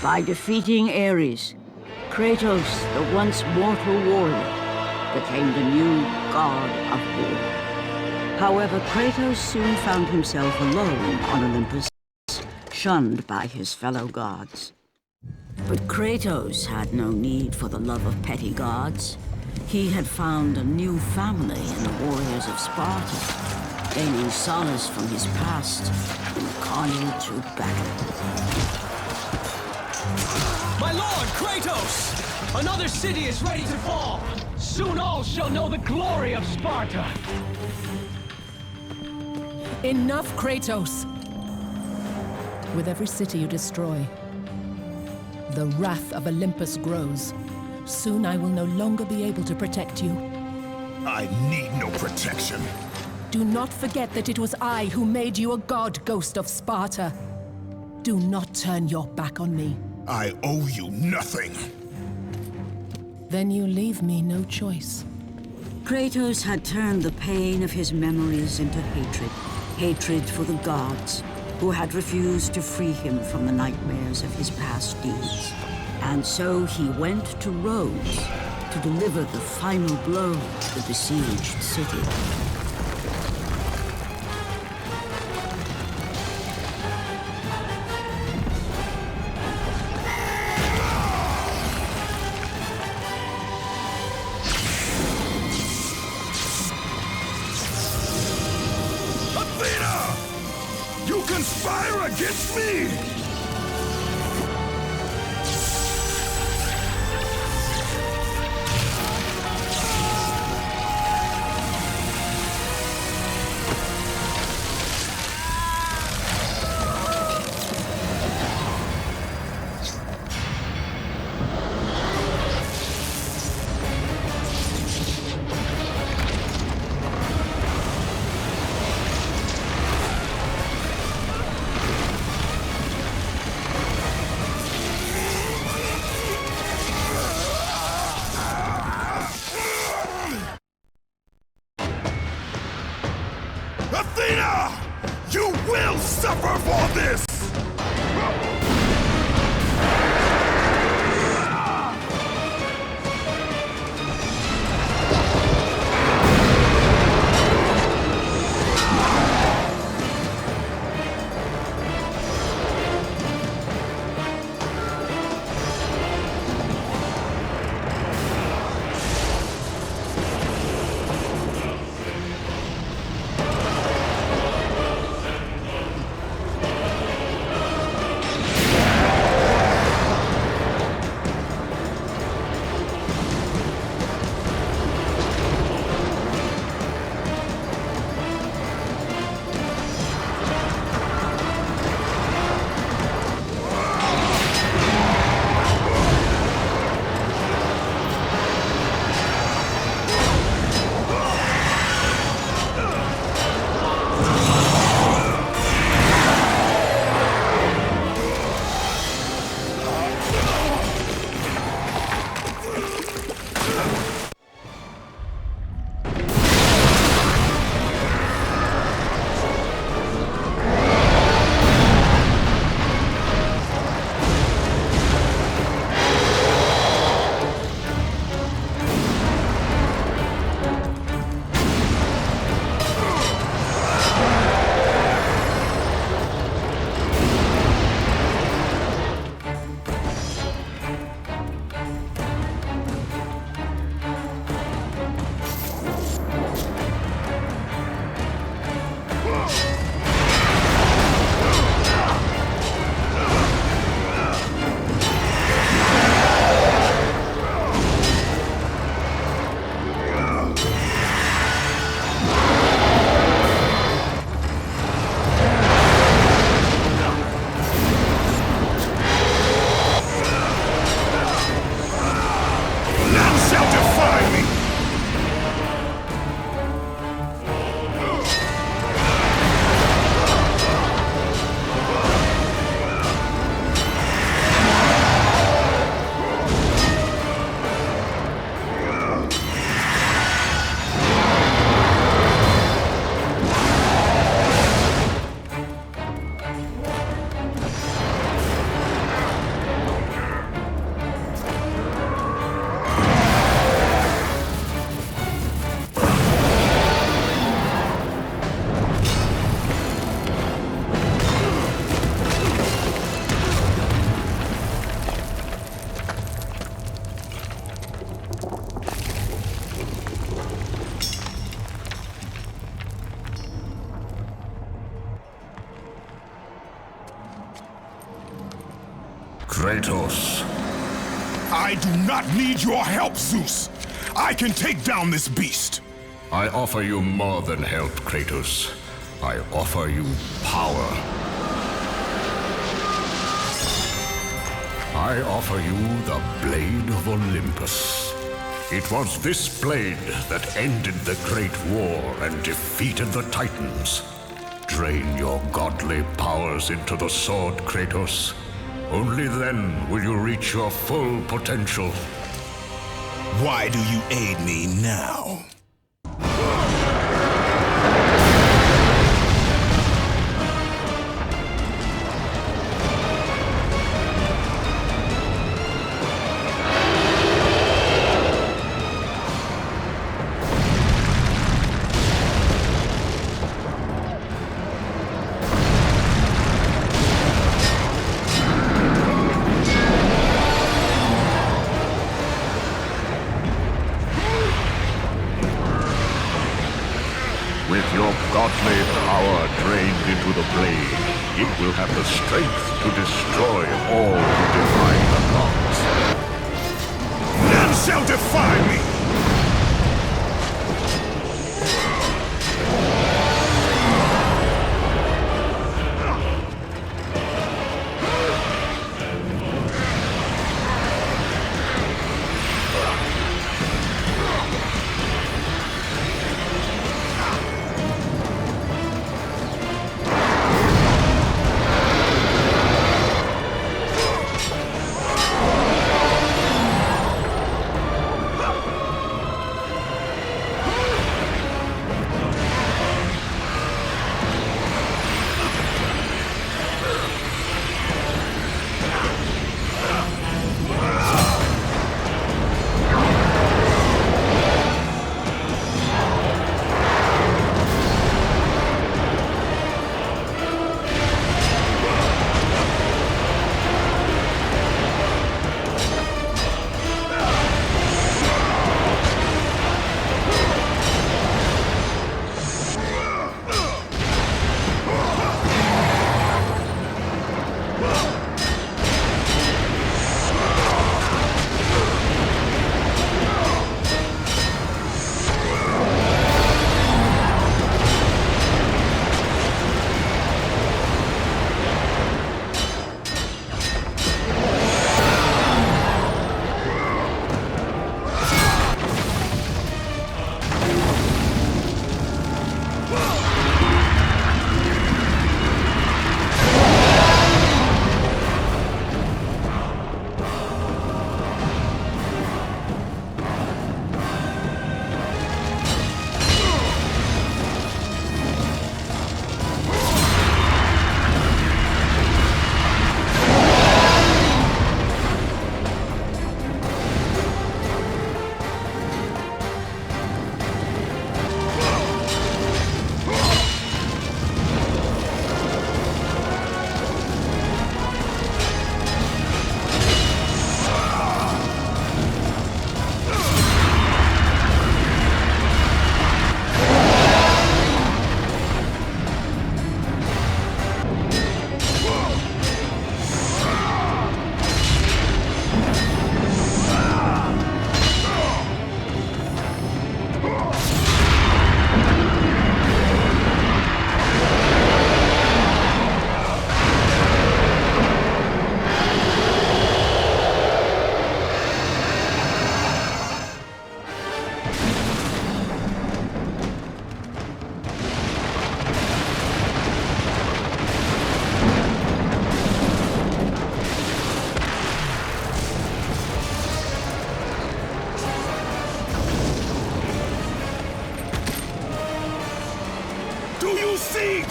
By defeating Ares, Kratos, the once mortal warrior, became the new god of war. However, Kratos soon found himself alone on Olympus, shunned by his fellow gods. But Kratos had no need for the love of petty gods. He had found a new family in the warriors of Sparta, gaining solace from his past in the carnage of battle. My lord, Kratos! Another city is ready to fall! Soon all shall know the glory of Sparta! Enough, Kratos! With every city you destroy, the wrath of Olympus grows. Soon I will no longer be able to protect you. I need no protection. Do not forget that it was I who made you a god, Ghost of Sparta. Do not turn your back on me. I owe you nothing. Then you leave me no choice. Kratos had turned the pain of his memories into hatred. Hatred for the gods, who had refused to free him from the nightmares of his past deeds. And so he went to Rhodes to deliver the final blow to the besieged city. Athena! You conspire against me! Kratos. I do not need your help, Zeus. I can take down this beast. I offer you more than help, Kratos. I offer you power. I offer you the Blade of Olympus. It was this blade that ended the Great War and defeated the Titans. Drain your godly powers into the sword, Kratos. Only then will you reach your full potential. Why do you aid me now? With your godly power drained into the blade, it will have the strength to destroy all who defy the gods. None shall defy me!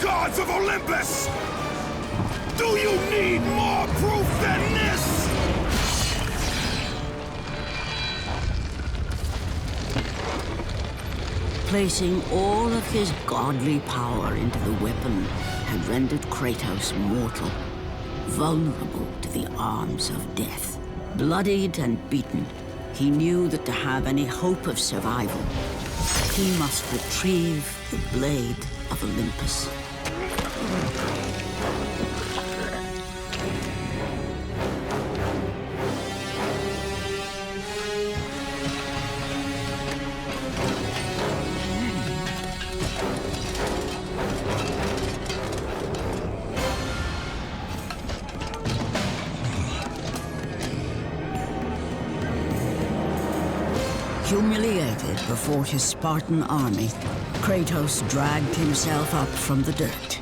Gods of Olympus! Do you need more proof than this? Placing all of his godly power into the weapon had rendered Kratos mortal, vulnerable to the arms of death. Bloodied and beaten, he knew that to have any hope of survival, he must retrieve the Blade of Olympus. Humiliated before his Spartan army, Kratos dragged himself up from the dirt.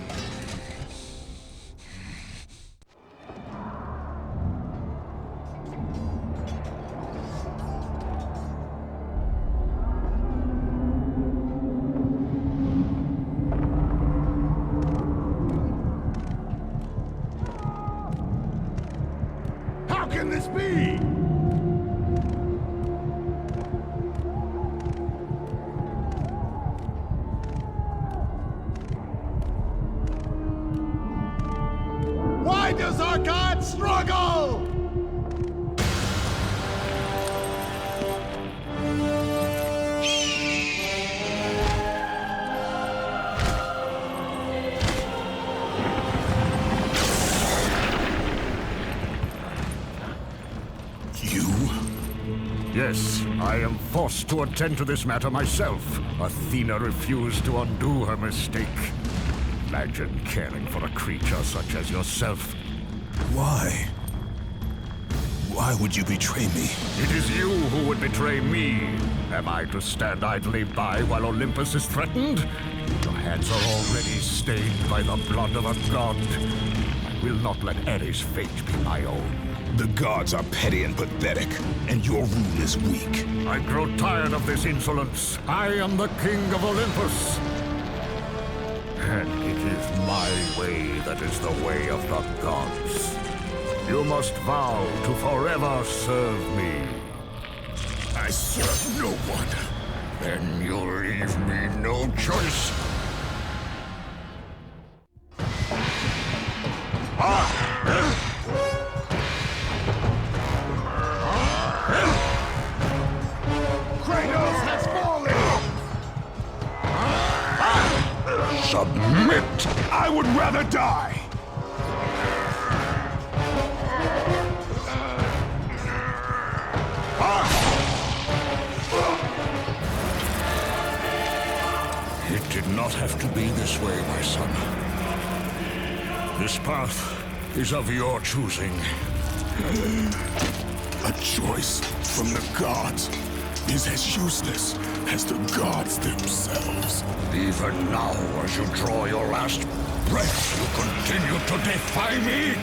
How can this be? Why does our god struggle? Yes, I am forced to attend to this matter myself. Athena refused to undo her mistake. Imagine caring for a creature such as yourself. Why? Why would you betray me? It is you who would betray me. Am I to stand idly by while Olympus is threatened? Your hands are already stained by the blood of a god. I will not let Ares' fate be my own. The gods are petty and pathetic, and your rule is weak. I grow tired of this insolence. I am the king of Olympus. And it is my way that is the way of the gods. You must vow to forever serve me. I serve no one. Then you leave me no choice. Kratos has fallen! Submit! I would rather die! It did not have to be this way, my son. This path is of your choosing. A choice from the gods is as useless as the gods themselves. Even now, as you draw your last breath, you continue to defy me?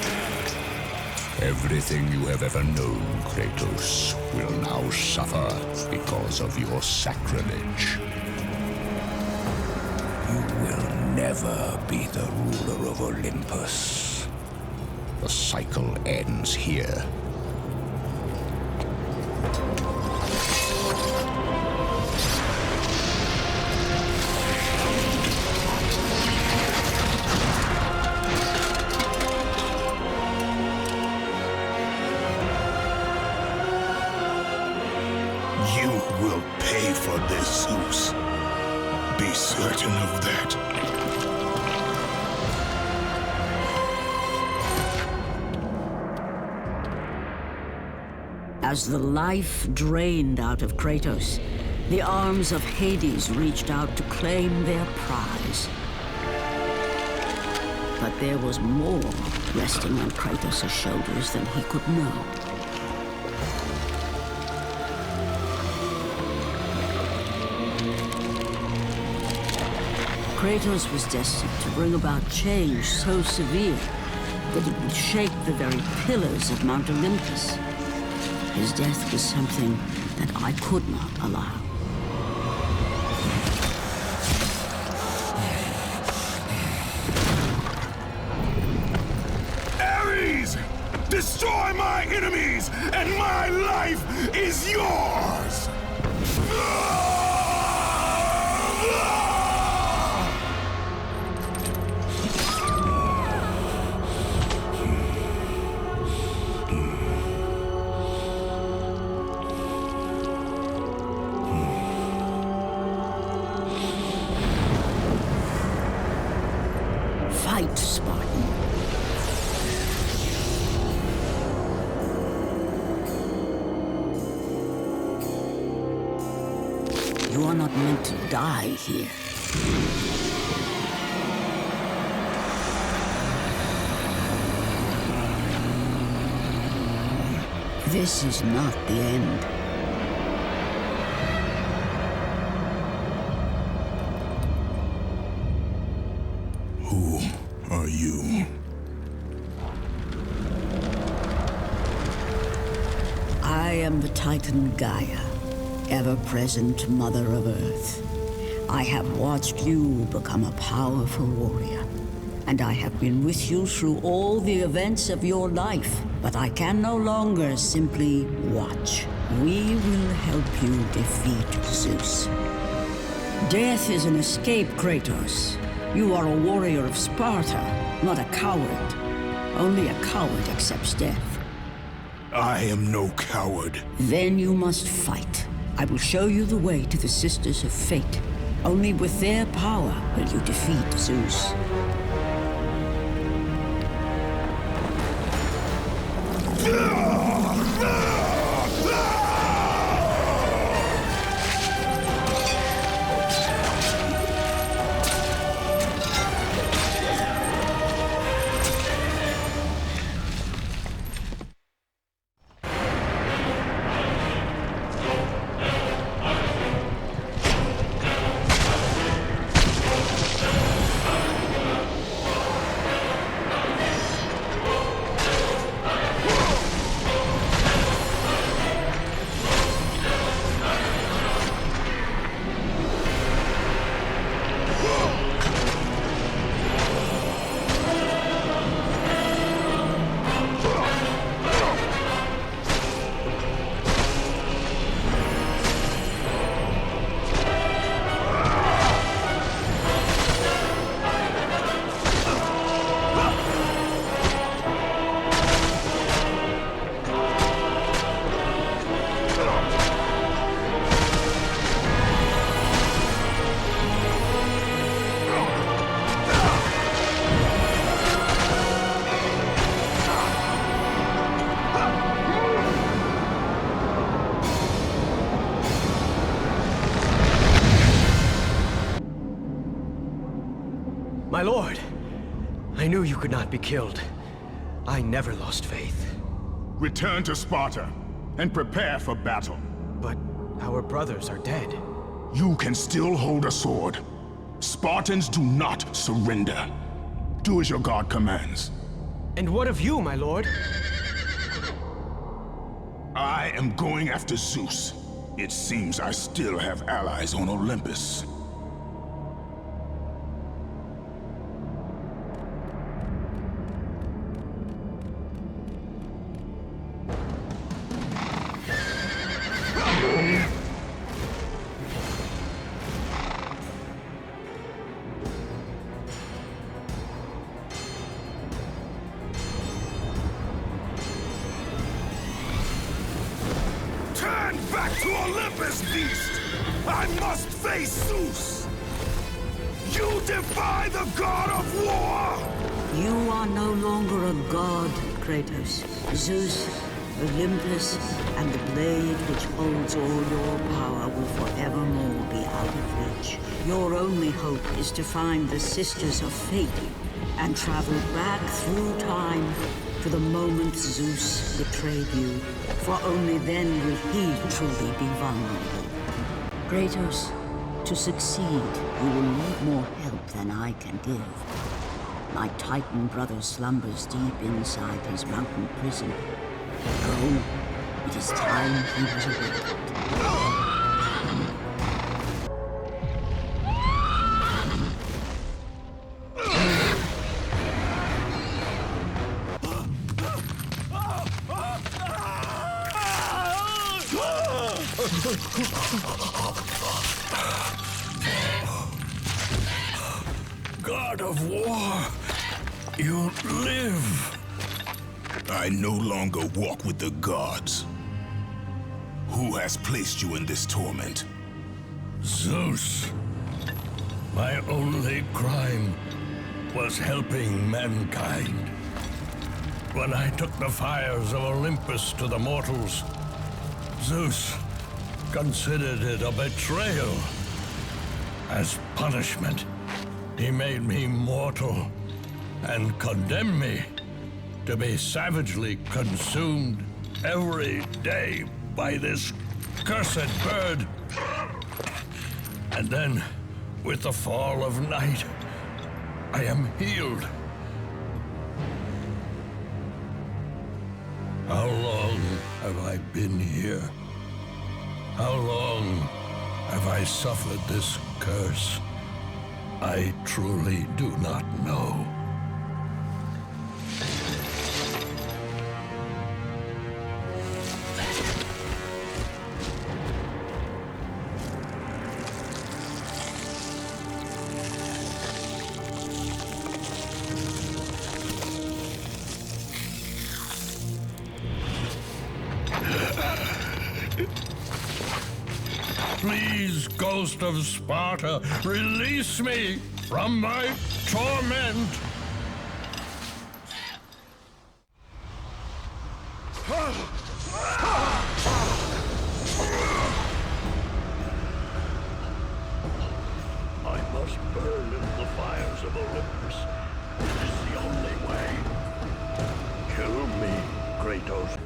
Everything you have ever known, Kratos, will now suffer because of your sacrilege. You will never be the ruler of Olympus. The cycle ends here. You will pay for this, Zeus. Be certain of that. As the life drained out of Kratos, the arms of Hades reached out to claim their prize. But there was more resting on Kratos' shoulders than he could know. Kratos was destined to bring about change so severe that it would shake the very pillars of Mount Olympus. His death was something that I could not allow. Ares! Destroy my enemies, and my life is yours! Fight, Spartan. You are not meant to die here. This is not the end. I am the Titan Gaia, ever-present Mother of Earth. I have watched you become a powerful warrior, and I have been with you through all the events of your life, but I can no longer simply watch. We will help you defeat Zeus. Death is an escape, Kratos. You are a warrior of Sparta, not a coward. Only a coward accepts death. I am no coward. Then you must fight. I will show you the way to the Sisters of Fate. Only with their power will you defeat Zeus. My lord, I knew you could not be killed. I never lost faith. Return to Sparta and prepare for battle. But our brothers are dead. You can still hold a sword. Spartans do not surrender. Do as your god commands. And what of you, my lord? I am going after Zeus. It seems I still have allies on Olympus. Turn back to Olympus, beast! I must face Zeus! You defy the god of war! You are no longer a god, Kratos. Zeus, Olympus, and the blade which holds all your power will forevermore be out of reach. Your only hope is to find the Sisters of Fate and travel back through time to the moment Zeus betrayed you, for only then will he truly be vulnerable. Kratos, to succeed, you will need more help than I can give. My Titan brother slumbers deep inside his mountain prison. Go, it is time he was awakened. God of war, you live. I no longer walk with the gods. Who has placed you in this torment? Zeus. My only crime was helping mankind. When I took the fires of Olympus to the mortals, Zeus considered it a betrayal. As punishment, he made me mortal and condemned me to be savagely consumed every day by this cursed bird. And then, with the fall of night, I am healed. How long have I been here? How long have I suffered this curse? I truly do not know. Please, Ghost of Sparta, release me from my torment! I must burn in the fires of Olympus. It is the only way. Kill me, Kratos.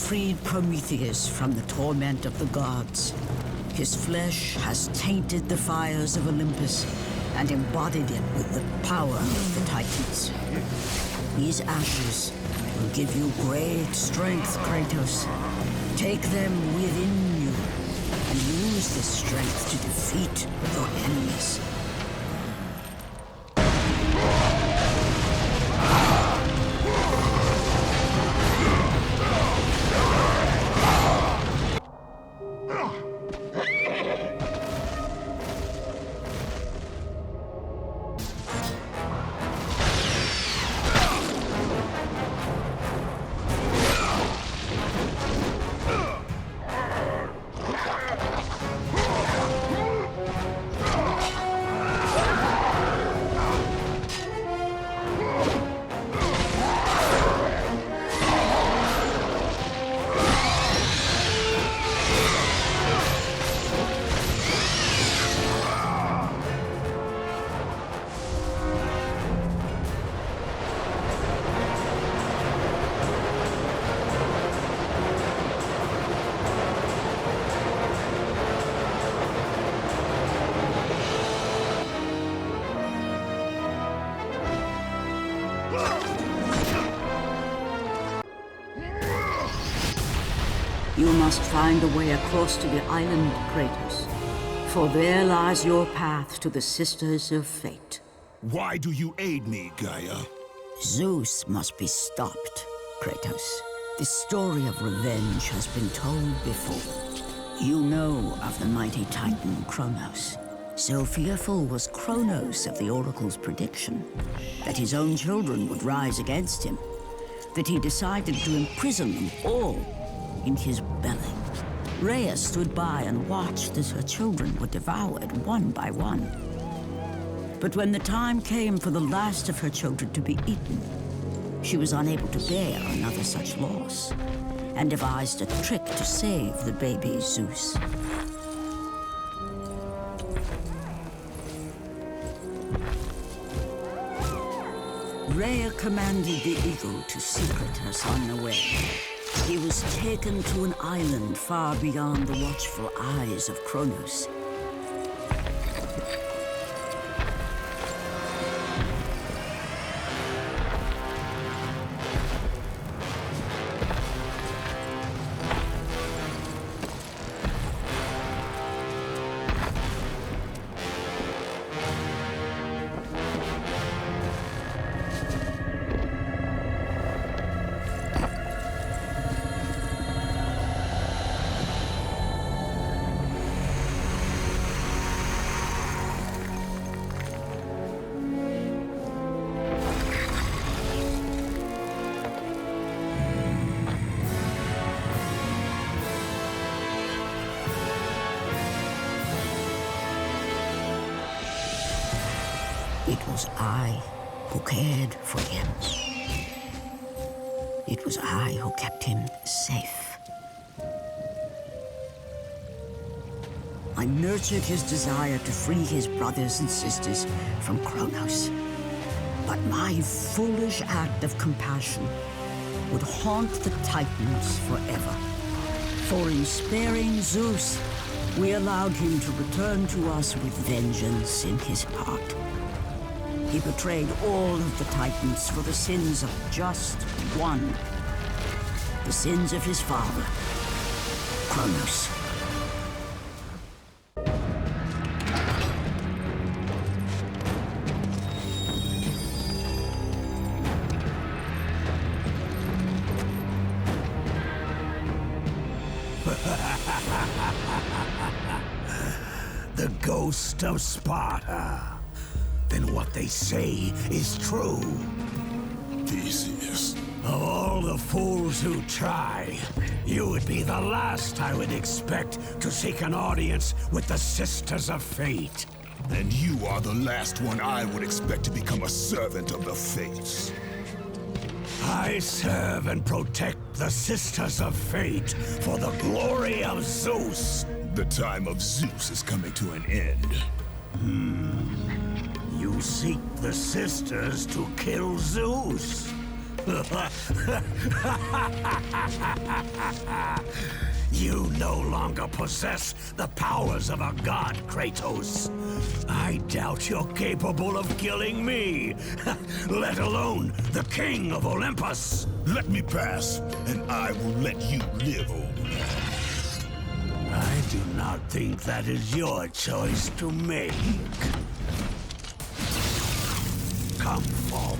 Freed Prometheus from the torment of the gods. His flesh has tainted the fires of Olympus and embodied it with the power of the Titans. These ashes will give you great strength, Kratos. Take them within you and use this strength to defeat your enemies. You must find a way across to the island, Kratos. For there lies your path to the Sisters of Fate. Why do you aid me, Gaia? Zeus must be stopped, Kratos. The story of revenge has been told before. You know of the mighty Titan Cronos. So fearful was Cronos of the Oracle's prediction that his own children would rise against him, that he decided to imprison them all in his belly. Rhea stood by and watched as her children were devoured one by one. But when the time came for the last of her children to be eaten, she was unable to bear another such loss, and devised a trick to save the baby Zeus. Rhea commanded the eagle to secret her son away. He was taken to an island far beyond the watchful eyes of Cronos. It was I who cared for him. It was I who kept him safe. I nurtured his desire to free his brothers and sisters from Cronos. But my foolish act of compassion would haunt the Titans forever. For in sparing Zeus, we allowed him to return to us with vengeance in his heart. He betrayed all of the Titans for the sins of just one. The sins of his father, Cronos. The ghost of Sparta. Then what they say is true. Theseus. Of all the fools who try, you would be the last I would expect to seek an audience with the Sisters of Fate. And you are the last one I would expect to become a servant of the Fates. I serve and protect the Sisters of Fate for the glory of Zeus. The time of Zeus is coming to an end. You seek the Sisters to kill Zeus. You no longer possess the powers of a god, Kratos. I doubt you're capable of killing me, let alone the king of Olympus. Let me pass, and I will let you live, old man. I do not think that is your choice to make. Come forward.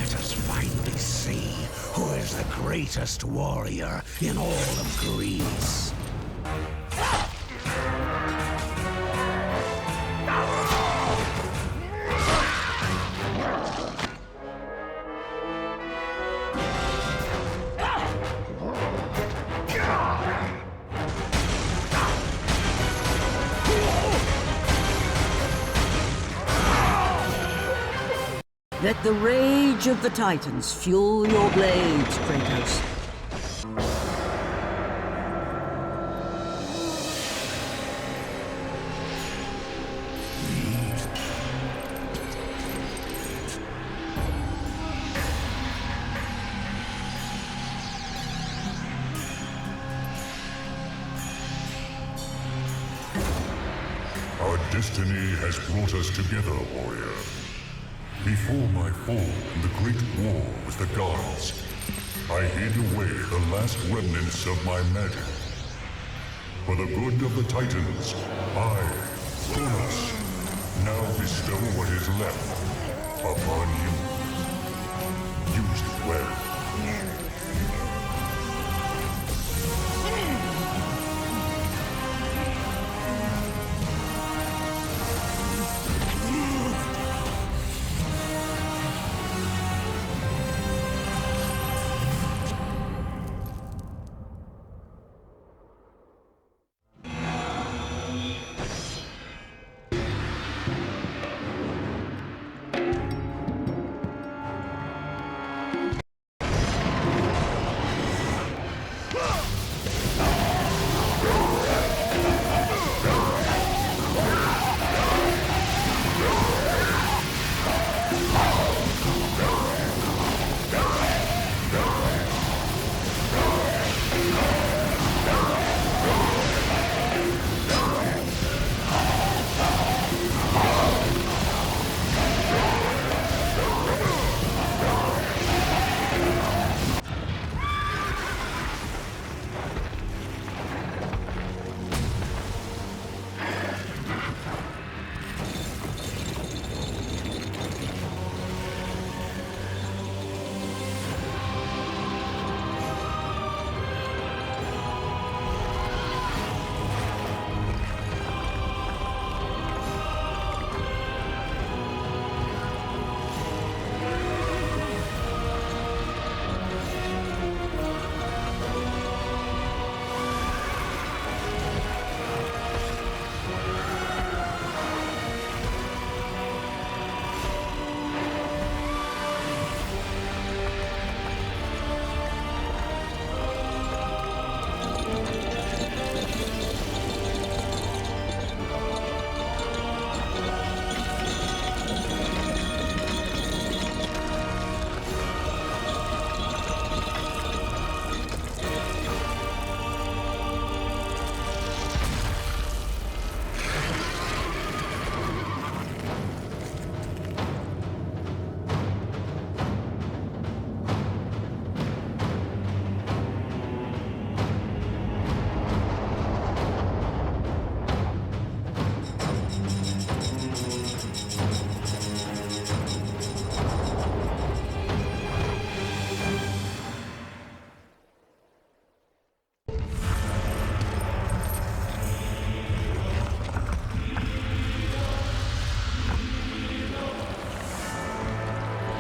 Let us finally see who is the greatest warrior in all of Greece. Let the rage of the Titans fuel your blades, Kratos. Our destiny has brought us together, warrior. Before my fall in the great war with the gods, I hid away the last remnants of my magic. For the good of the Titans, I, Cronos, now bestow what is left upon you. Use it well.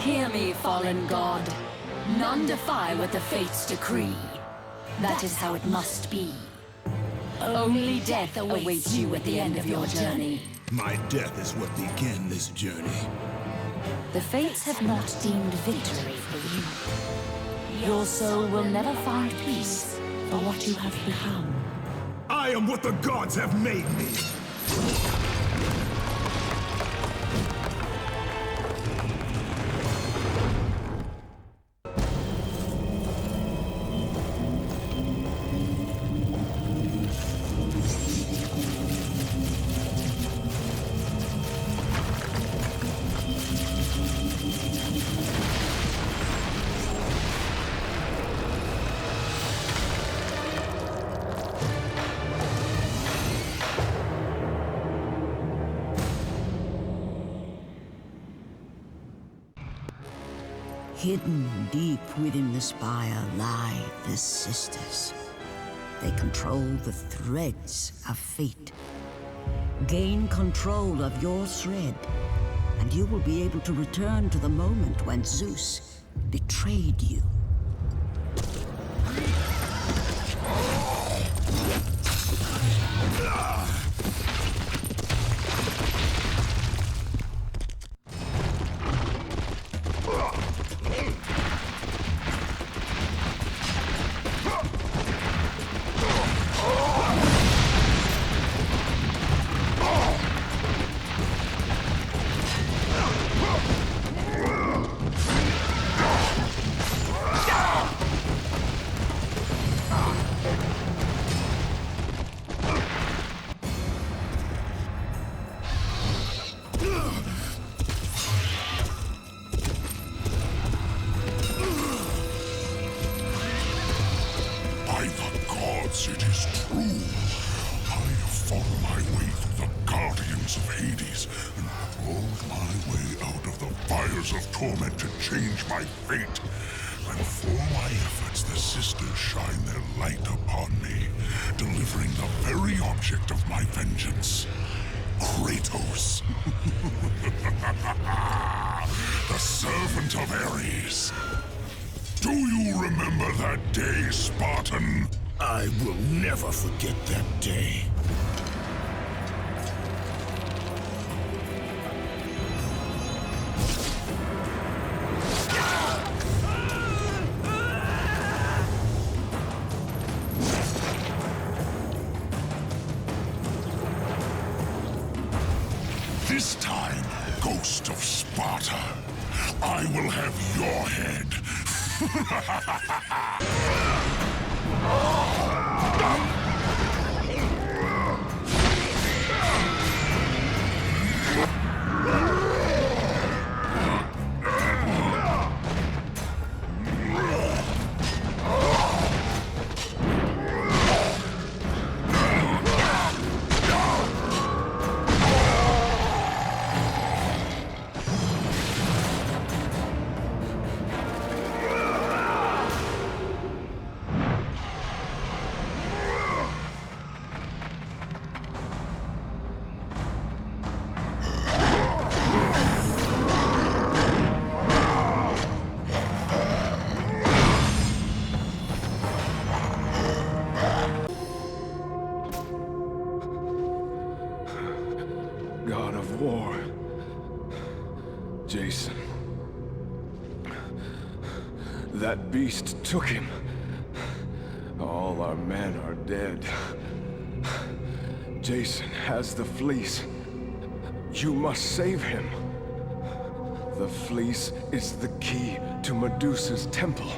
Hear me, fallen god. None defy what the fates decree. That is how it must be. Only death awaits you at the end of your journey. My death is what began this journey. The fates have not deemed victory for you. Your soul will never find peace for what you have become. I am what the gods have made me! Hidden deep within the spire lie the sisters. They control the threads of fate. Gain control of your thread, and you will be able to return to the moment when Zeus betrayed you. It is true. I have fought my way through the guardians of Hades and crawled my way out of the fires of torment to change my fate. And for my efforts, the sisters shine their light upon me, delivering the very object of my vengeance, Kratos. The servant of Ares. Do you remember that day, Spartan? I will never forget that day. This time, Ghost of Sparta, I will have your head. God of war, Jason. That beast took him. All our men are dead. Jason has the Fleece. You must save him. The Fleece is the key to Medusa's temple.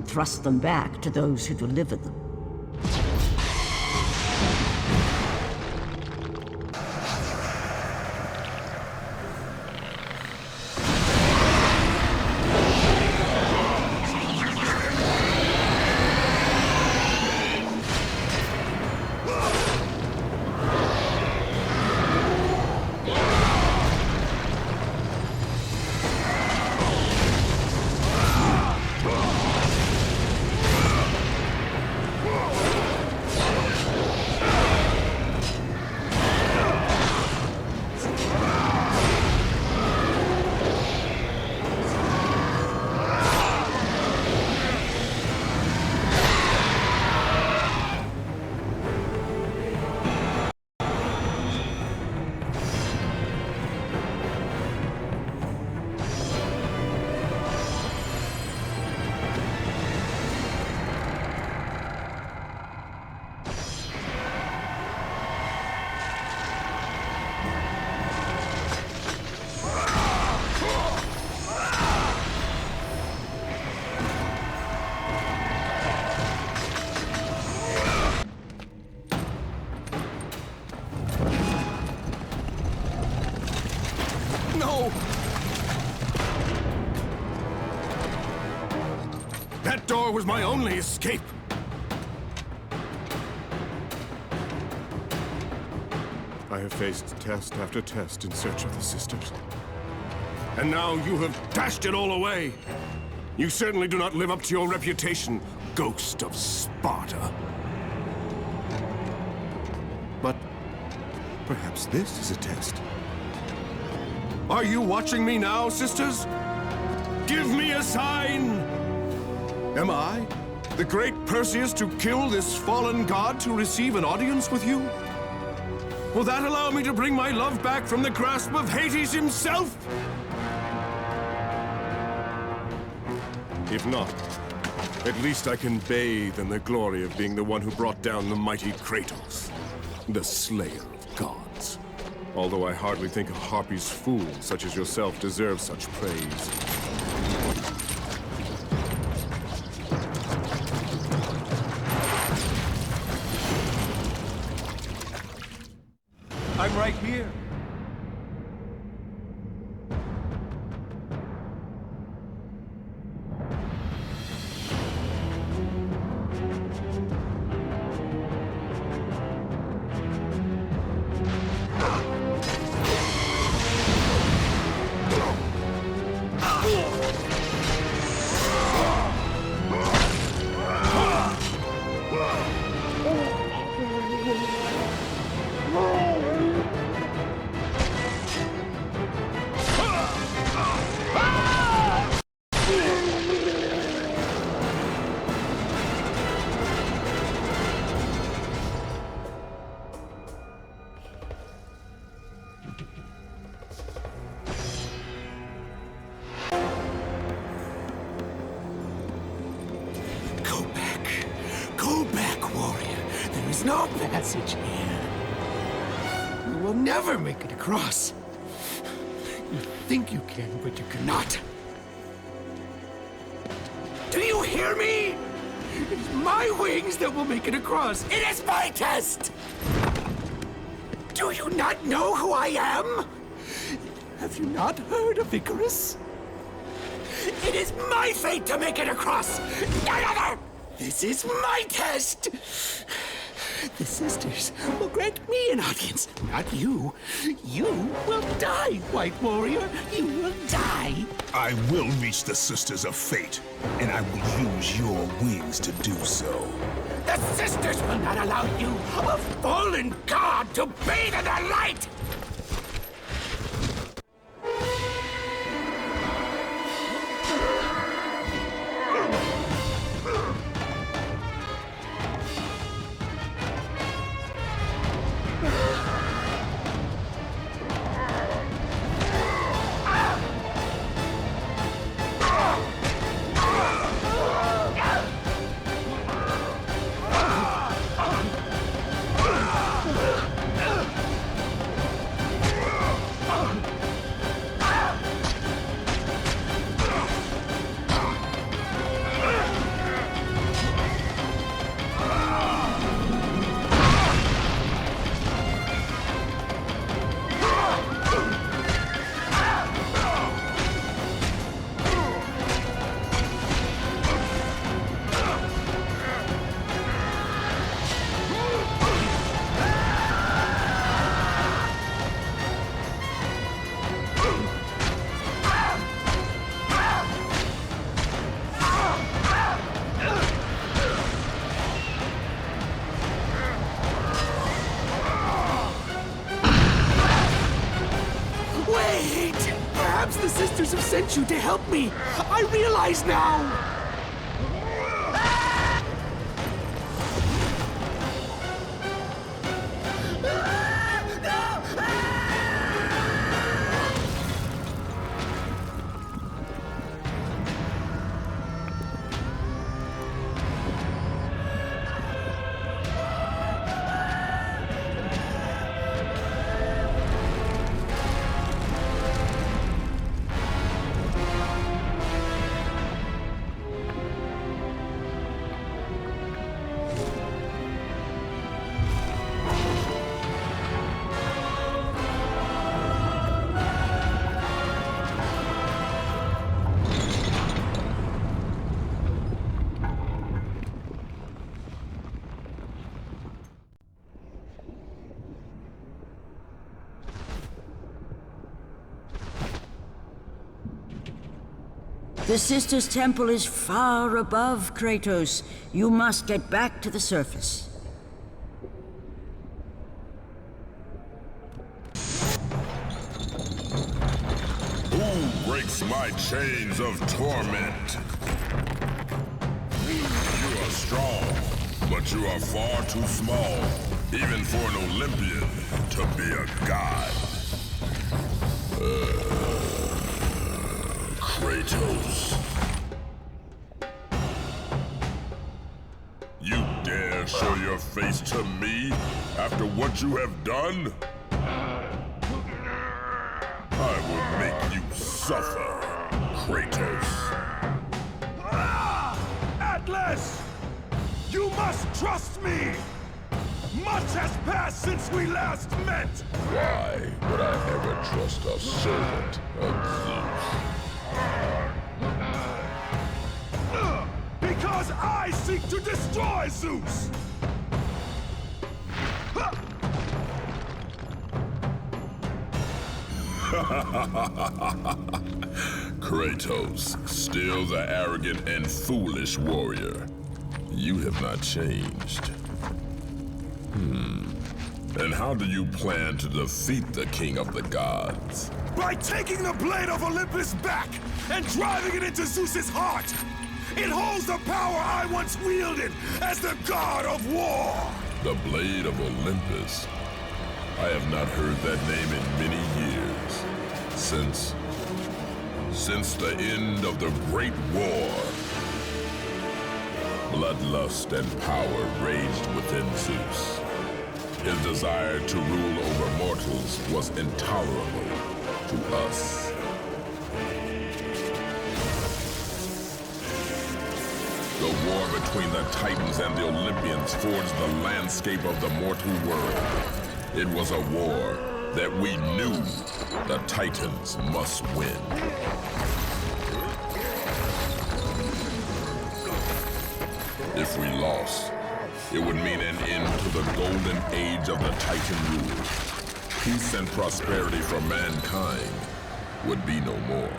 Thrust them back to those who delivered them. was my only escape. I have faced test after test in search of the sisters. And now you have dashed it all away. You certainly do not live up to your reputation, ghost of Sparta. But perhaps this is a test. Are you watching me now, sisters? Give me a sign! Am I, the great Perseus, to kill this fallen god to receive an audience with you? Will that allow me to bring my love back from the grasp of Hades himself? If not, at least I can bathe in the glory of being the one who brought down the mighty Kratos, the slayer of gods. Although I hardly think a Harpy's fool such as yourself deserves such praise. I'm right here. No passage here. You will never make it across. You think you can, but you cannot. Do you hear me? It is my wings that will make it across. It is my test! Do you not know who I am? Have you not heard of Icarus? It is my fate to make it across, none other! This is my test! The sisters will grant me an audience, not you. You will die, White Warrior. You will die. I will reach the Sisters of Fate, and I will use your wings to do so. The sisters will not allow you, a fallen god, to bathe in their light! Perhaps the sisters have sent you to help me. I realize now. The Sisters' Temple is far above Kratos. You must get back to the surface. Who breaks my chains of torment? You are strong, but you are far too small, even for an Olympian to be a god. Kratos. You dare show your face to me after what you have done? I will make you suffer, Kratos. Atlas! You must trust me! Much has passed since we last met! Why would I ever trust a servant of Zeus? Because I seek to destroy Zeus! Kratos, still the arrogant and foolish warrior. You have not changed. And how do you plan to defeat the King of the Gods? By taking the blade of Olympus back and driving it into Zeus's heart! It holds the power I once wielded as the god of war! The blade of Olympus? I have not heard that name in many years. Since the end of the Great War. Bloodlust and power raged within Zeus. His desire to rule over mortals was intolerable to us. The war between the Titans and the Olympians forged the landscape of the mortal world. It was a war that we knew the Titans must win. If we lost, it would mean an end to the golden age of the Titan rule. Peace and prosperity for mankind would be no more.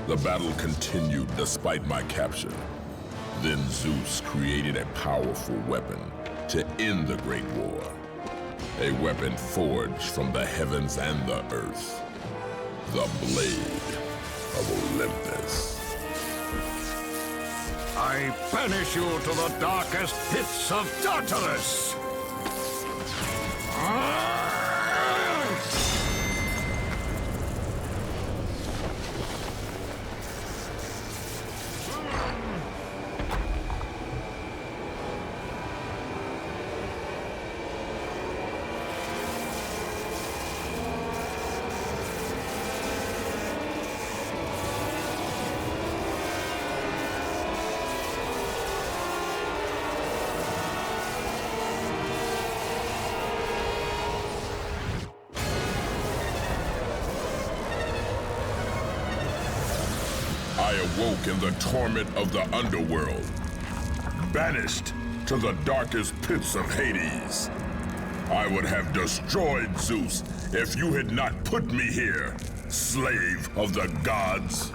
The battle continued despite my capture. Then Zeus created a powerful weapon to end the Great War. A weapon forged from the heavens and the earth. The Blade of Olympus. I banish you to the darkest pits of Tartarus! I awoke in the torment of the underworld, banished to the darkest pits of Hades. I would have destroyed Zeus if you had not put me here, slave of the gods.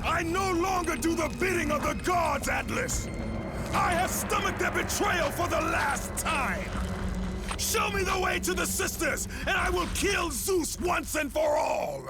I no longer do the bidding of the gods, Atlas! I have stomached their betrayal for the last time! Show me the way to the sisters, and I will kill Zeus once and for all!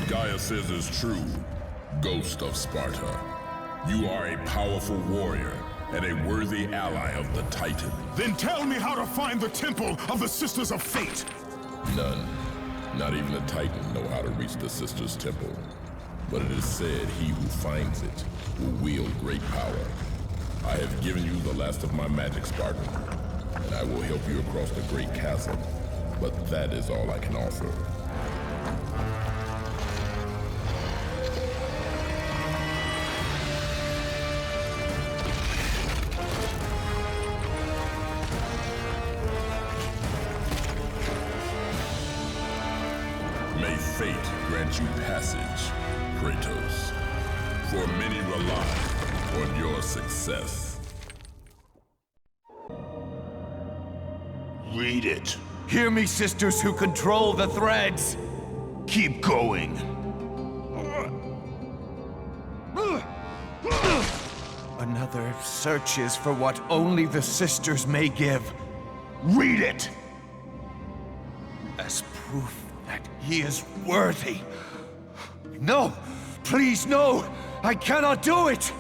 Gaia says is true, Ghost of Sparta. You are a powerful warrior and a worthy ally of the Titan. Then tell me how to find the Temple of the Sisters of Fate! None. Not even the Titan know how to reach the Sisters' Temple. But it is said he who finds it will wield great power. I have given you the last of my magic, Spartan, and I will help you across the great chasm. But that is all I can offer. May fate grant you passage, Kratos, for many rely on your success. Read it. Hear me, sisters who control the threads. Keep going. Another searches for what only the sisters may give. Read it! As proof that he is worthy. No! Please, no! I cannot do it!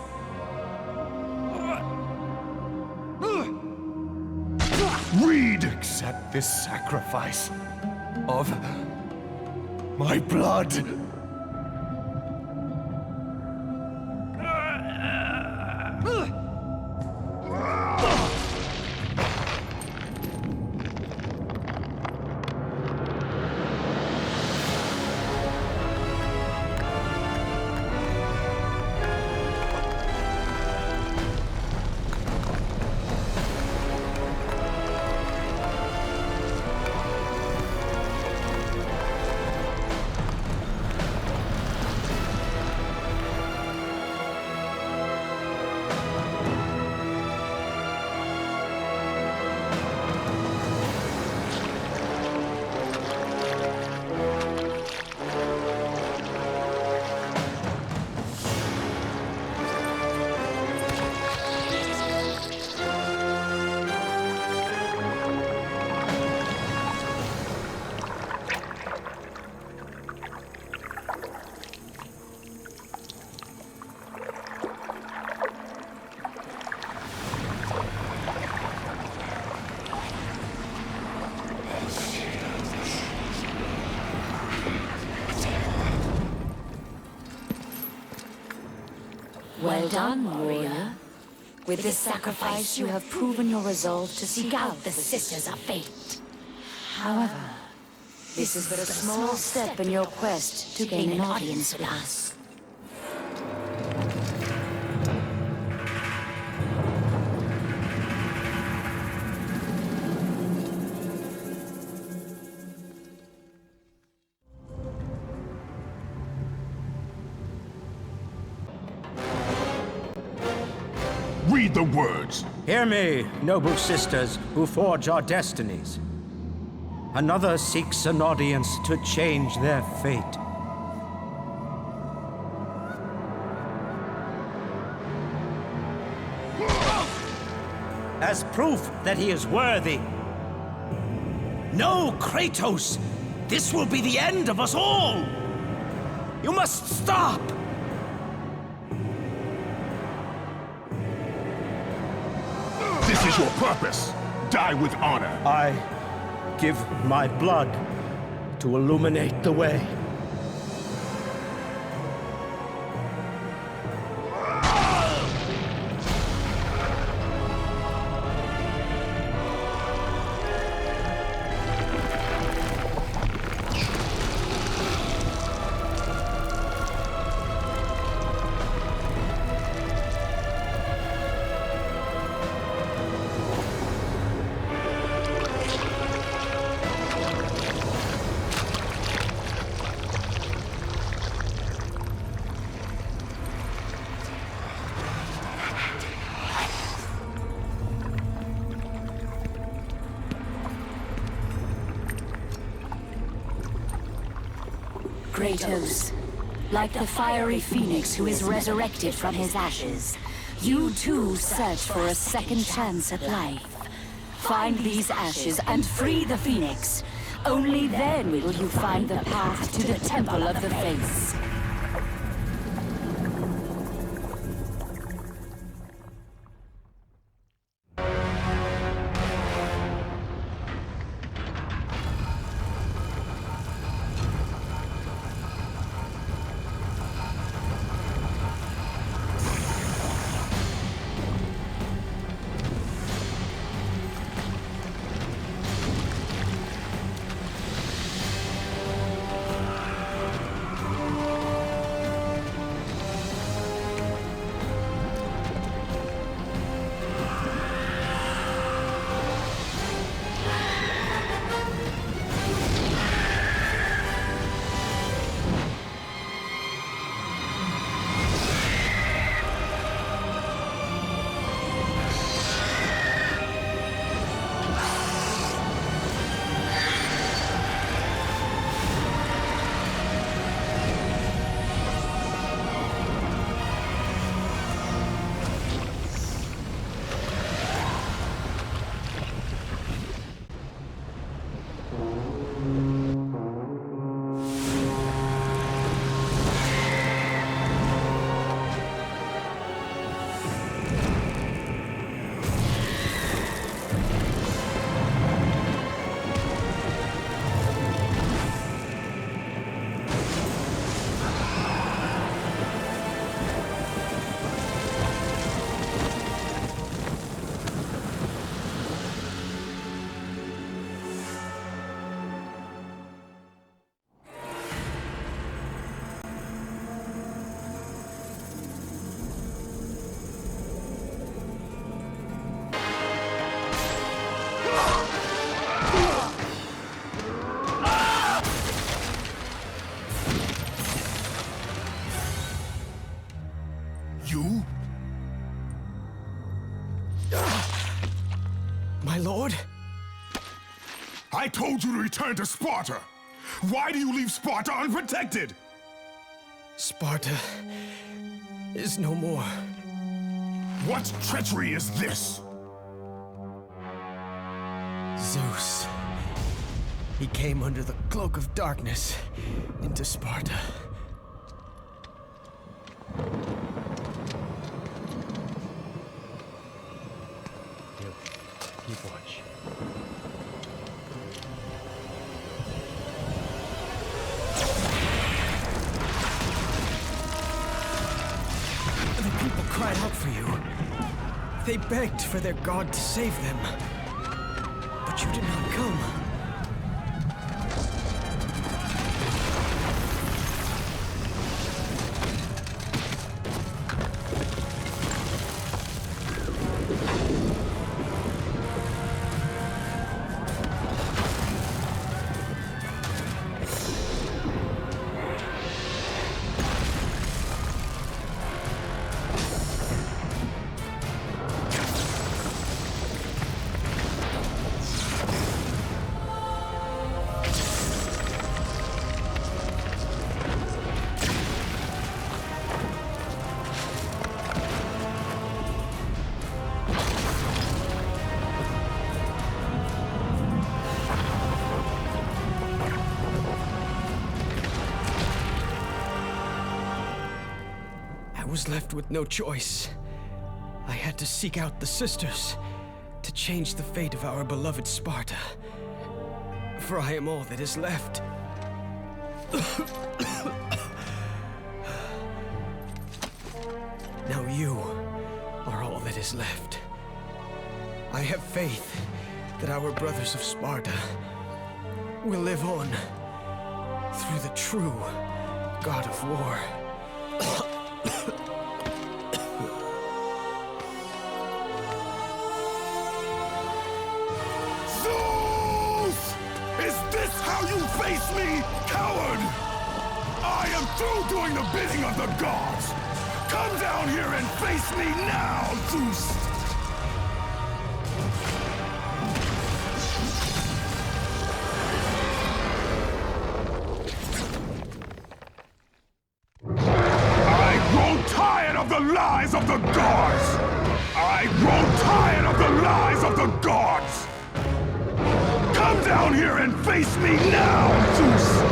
Read! Accept this sacrifice of my blood. Well done, warrior. With this sacrifice, you have proven your resolve to seek out the Sisters of Fate. However, this is but a small step in your quest to gain an audience with us. Read the words. Hear me, noble sisters who forge our destinies. Another seeks an audience to change their fate. As proof that he is worthy. No, Kratos! This will be the end of us all! You must stop! is your purpose. Die with honor. I give my blood to illuminate the way. Kratos, like the fiery phoenix who is resurrected from his ashes, you too search for a second chance at life. Find these ashes and free the phoenix. Only then will you find the path to the Temple of the Face. My lord? I told you to return to Sparta! Why do you leave Sparta unprotected? Sparta is no more. What treachery is this? Zeus. He came under the cloak of darkness into Sparta. Keep watch. The people cried out for you. They begged for their god to save them. But you did not come. I was left with no choice. I had to seek out the sisters to change the fate of our beloved Sparta. For I am all that is left. Now you are all that is left. I have faith that our brothers of Sparta will live on through the true God of War. Zeus! Is this how you face me, coward? I am through doing the bidding of the gods! Come down here and face me now, Zeus! I grow tired of the lies of the gods! I grow tired of the lies of the gods! Come down here and face me now, Zeus!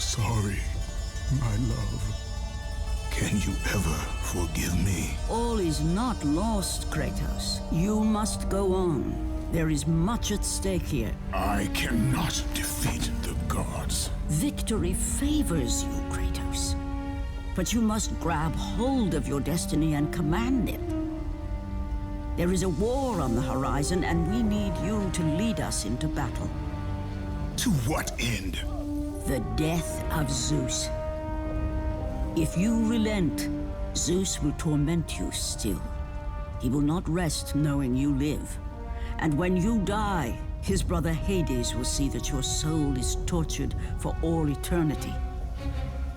Sorry, my love. Can you ever forgive me? All is not lost, Kratos. You must go on. There is much at stake here. I cannot defeat the gods. Victory favors you, Kratos. But you must grab hold of your destiny and command it. There is a war on the horizon, and we need you to lead us into battle. To what end? The death of Zeus. If you relent, Zeus will torment you still. He will not rest knowing you live. And when you die, his brother Hades will see that your soul is tortured for all eternity.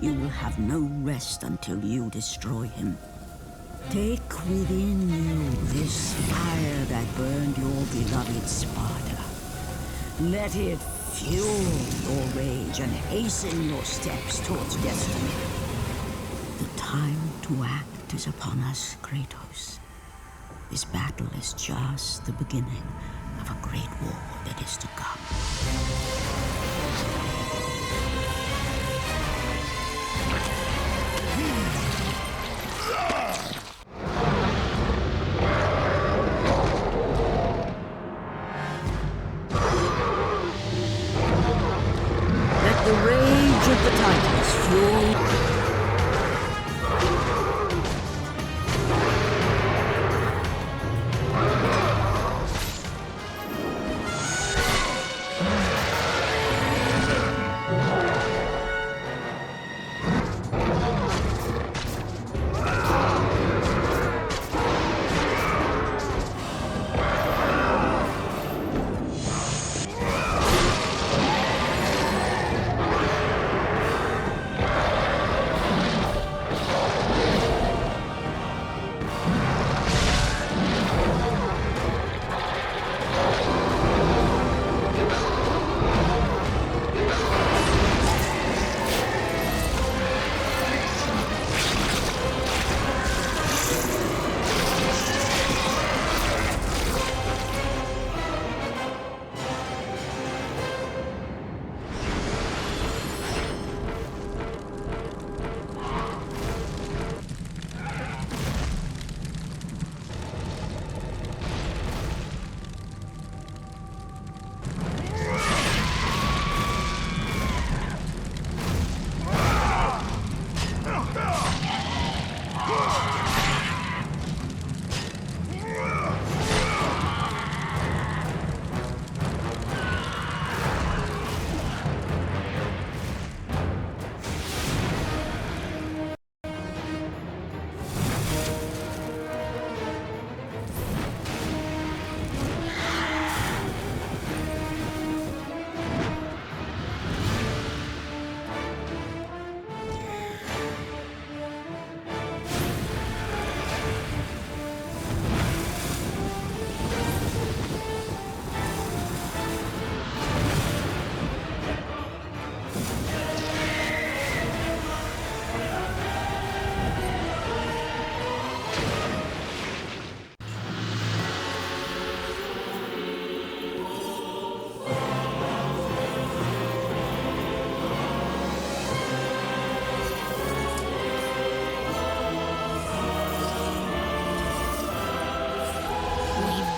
You will have no rest until you destroy him. Take within you this fire that burned your beloved Sparta. Let it fuel your rage and hasten your steps towards destiny. The time to act is upon us, Kratos. This battle is just the beginning of a great war that is to come. Let the rage of the Titans fuel.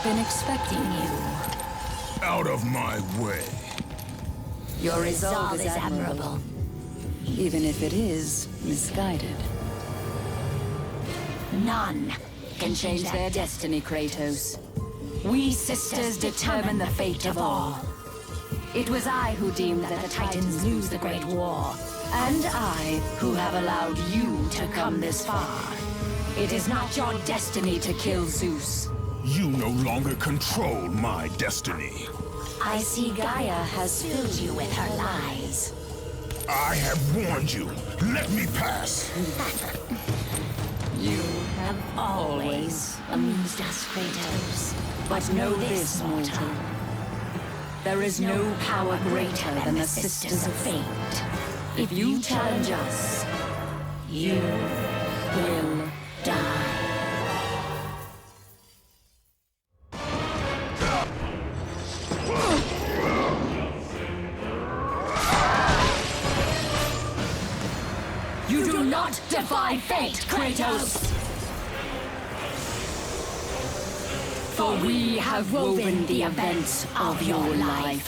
been expecting you. Out of my way. Your resolve is admirable, even if it is misguided. None can change their destiny, Kratos. We sisters determine the fate of all. It was I who deemed that the Titans lose the Great War, and I who have allowed you to come this far. It is not your destiny to kill Zeus. You no longer control my destiny. I see Gaia has filled you with her lies. I have warned you. Let me pass. You have always amused us, Kratos. But know this, mortal. There is no power greater than the Sisters of Fate. If you challenge us, you will die. You do not defy fate, Kratos! For we have woven the events of your life.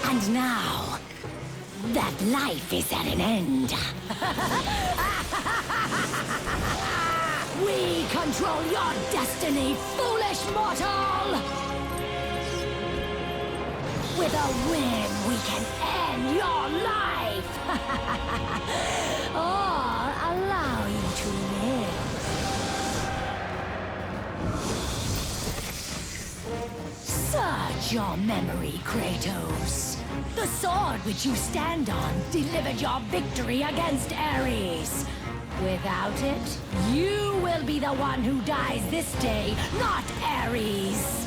And now, that life is at an end. We control your destiny, foolish mortal! With a whim, we can end your life! Or allow you to live. Search your memory, Kratos. The sword which you stand on delivered your victory against Ares. Without it, you will be the one who dies this day, not Ares.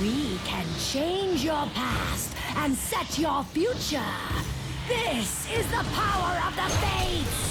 We can change your past and set your future. This is the power of the Fates!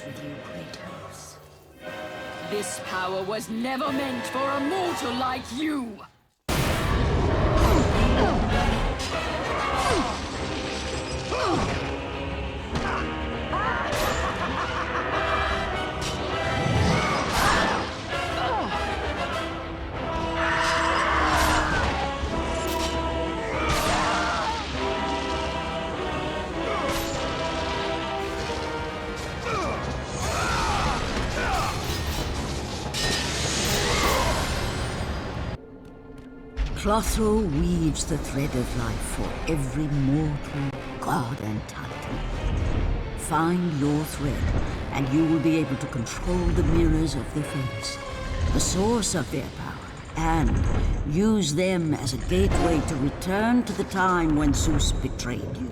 With you, Kratos. This power was never meant for a mortal like you! Clotho weaves the thread of life for every mortal, god and titan. Find your thread, and you will be able to control the mirrors of the Fates, the source of their power, and use them as a gateway to return to the time when Zeus betrayed you.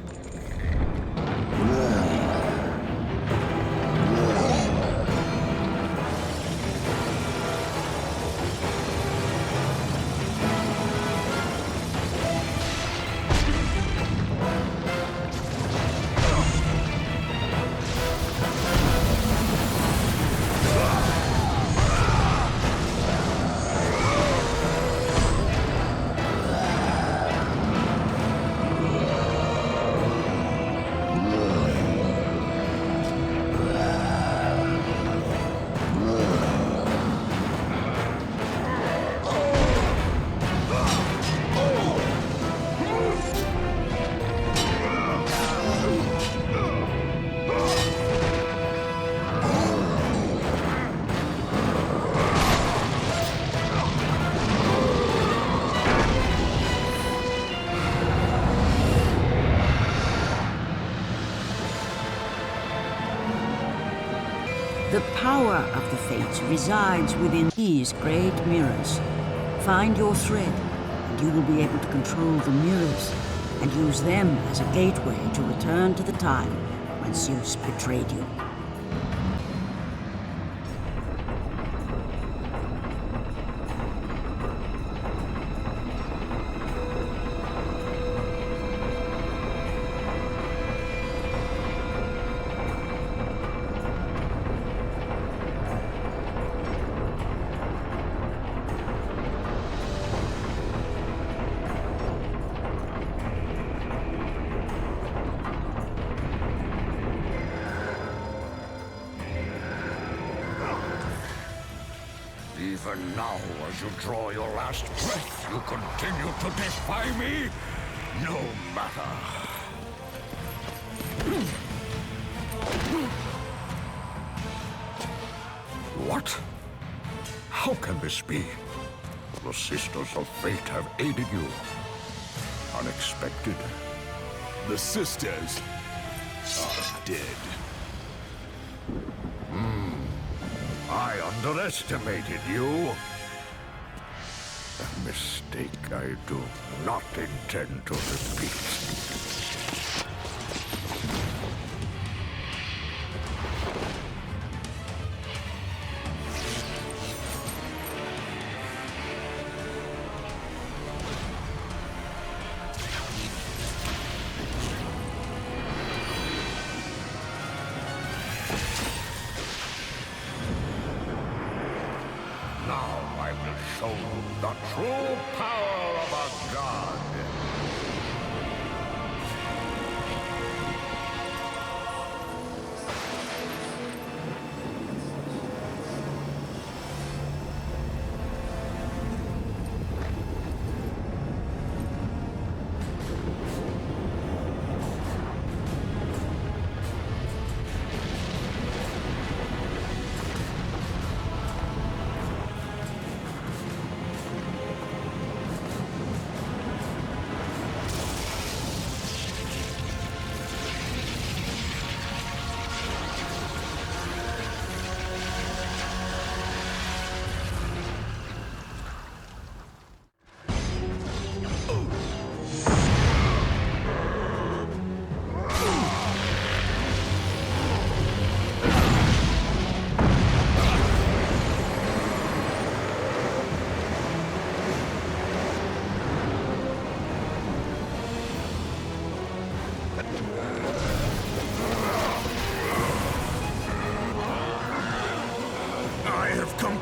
The power of the Fates resides within these great mirrors. Find your thread, and you will be able to control the mirrors, and use them as a gateway to return to the time when Zeus betrayed you. Even now, as you draw your last breath, you continue to defy me? No matter. What? How can this be? The Sisters of Fate have aided you. Unexpected. The sisters are dead. I underestimated you. A mistake I do not intend to repeat. Show the true power of a god.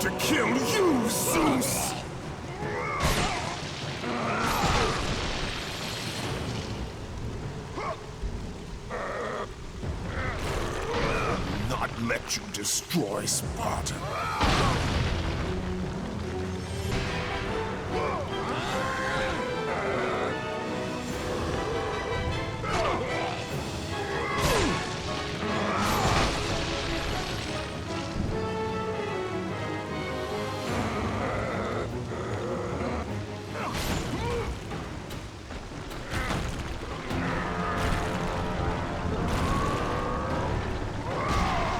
To kill you, Zeus! Not let you destroy Sparta.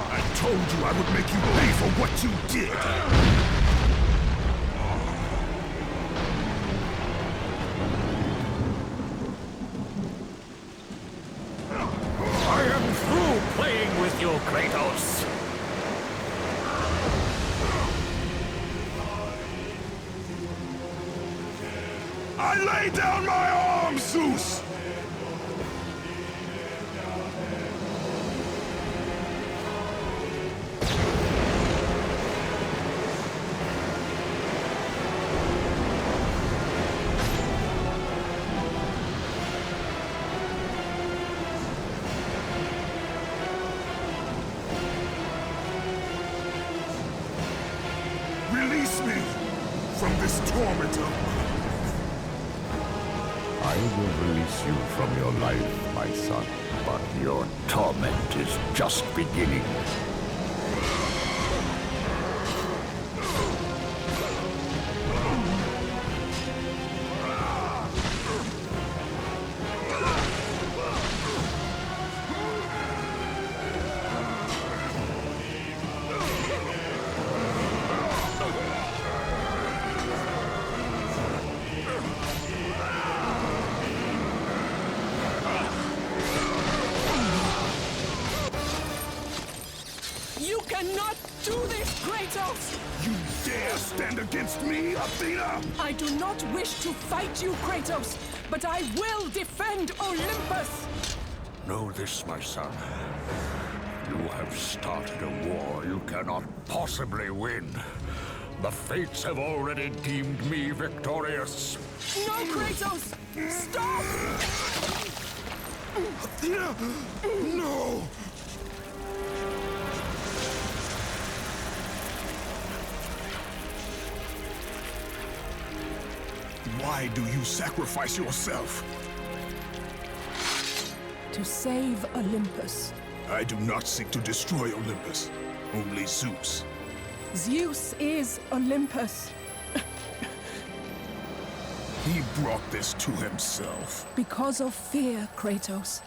I told you I would make you pay for what you did! I am through playing with you, Kratos! I lay down my arms, Zeus! Release me from this torment of mine. I will release you from your life, my son, but your torment is just beginning. do this, Kratos! You dare stand against me, Athena? I do not wish to fight you, Kratos, but I will defend Olympus! Know this, my son. You have started a war you cannot possibly win. The fates have already deemed me victorious. No, Kratos! Stop! Athena! No! Why do you sacrifice yourself? To save Olympus. I do not seek to destroy Olympus. Only Zeus. Zeus is Olympus. He brought this to himself. Because of fear, Kratos.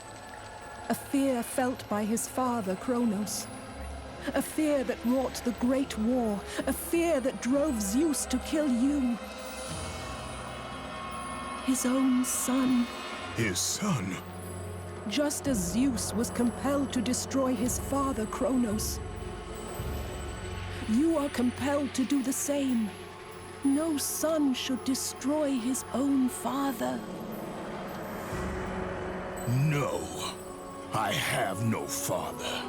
A fear felt by his father, Cronos. A fear that wrought the Great War. A fear that drove Zeus to kill you. His own son. His son? Just as Zeus was compelled to destroy his father, Cronos. You are compelled to do the same. No son should destroy his own father. No, I have no father.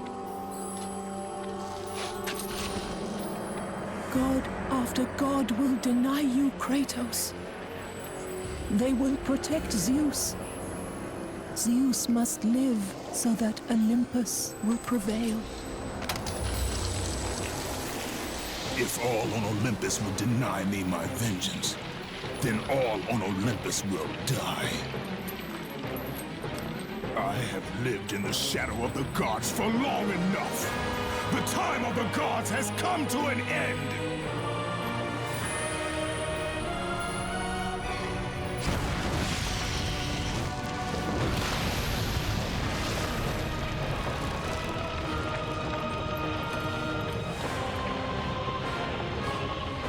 God after God will deny you, Kratos. They will protect Zeus. Zeus must live so that Olympus will prevail. If all on Olympus will deny me my vengeance, then all on Olympus will die. I have lived in the shadow of the gods for long enough. The time of the gods has come to an end.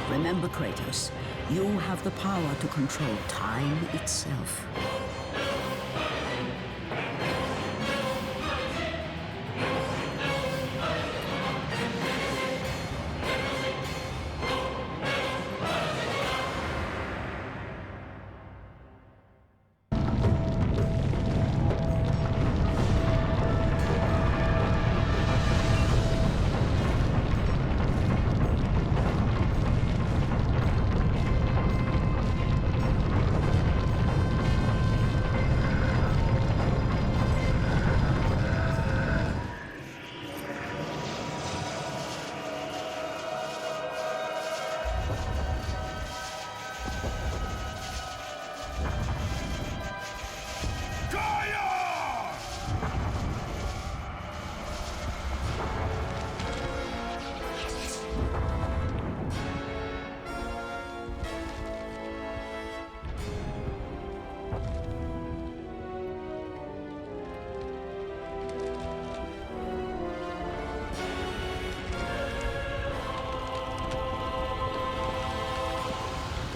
Remember, Kratos, you have the power to control time itself.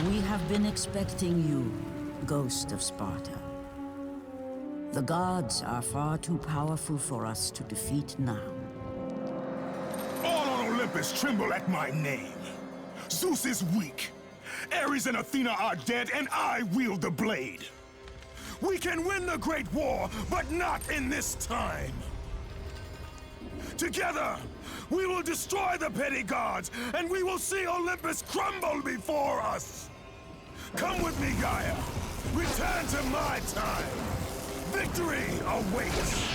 We have been expecting you, Ghost of Sparta. The gods are far too powerful for us to defeat now. All on Olympus tremble at my name. Zeus is weak. Ares and Athena are dead, and I wield the blade. We can win the Great War, but not in this time. Together, we will destroy the petty gods, and we will see Olympus crumble before us. Come with me, Gaia. Return to my time. Victory awaits.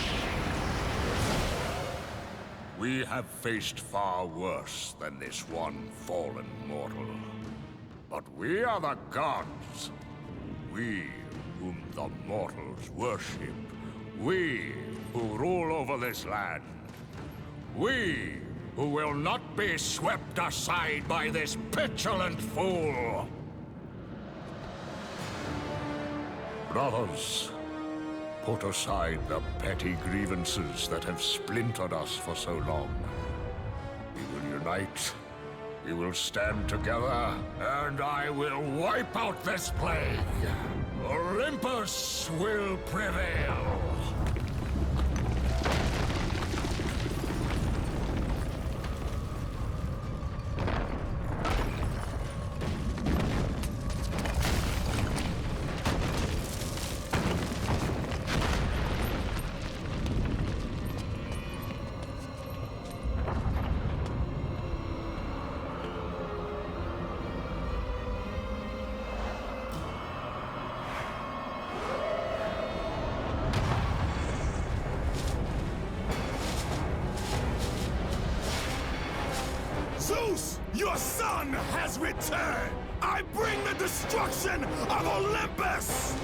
We have faced far worse than this one fallen mortal. But we are the gods. We whom the mortals worship. We who rule over this land. We who will not be swept aside by this petulant fool. Brothers, put aside the petty grievances that have splintered us for so long. We will unite, we will stand together, and I will wipe out this plague. Olympus will prevail. Kratos! Your son has returned! I bring the destruction of Olympus!